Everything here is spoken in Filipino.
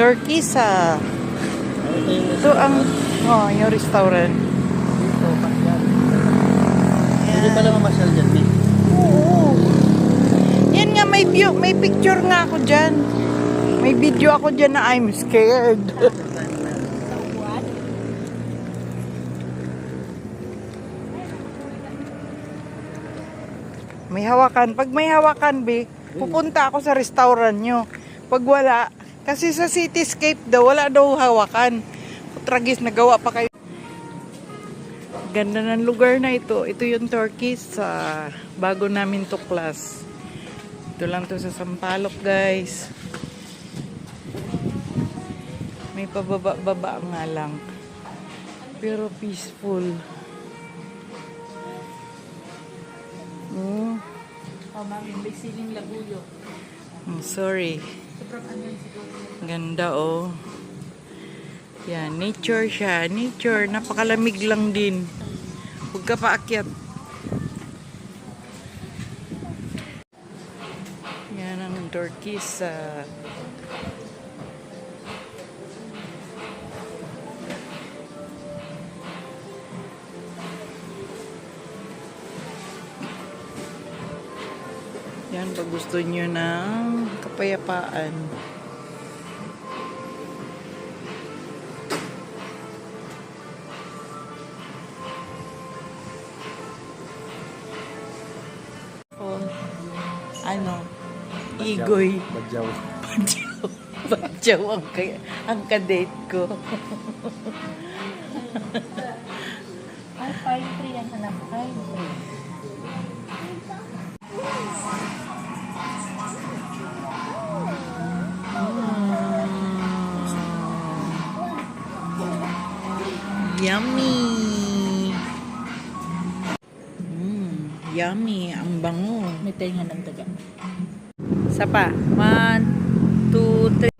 Turkey sa... Ito ang... Oh, yung restaurant. Dito, Pakyan. Yan. Hindi pala mamasyal dyan, eh. Oo. Yan nga, may view, may picture nga ako dyan. May video ako dyan na I'm scared. May hawakan. Pag may hawakan, Bi, pupunta ako sa restaurant nyo. Pag wala, kasi sa Cityscape daw, wala daw hawakan. Tragis, nagawa pa kayo. Ganda ng lugar na ito. Ito yung Turkey sa bago namin to class. Ito lang to sa Sampaloc, guys. May pababa-baba nga lang. Pero peaceful. Oh, mami, may siling laguyo. Sorry. Sobrang anyan siguro. Ganda, oh. Yan, nature siya. Nature. Napakalamig lang din. Huwag ka paakyat. Yan ang Turkey sa... Yan, pag gusto nyo ng kapayapaan. Ano? Igoy. Badyaw. Badyaw. Badyaw ang kadate ko. Ay, pine tree ang anak. Pine tree. Yummy! Yummy. Ang bango. May tenga ng daga. Isa pa. 1, 2, 3.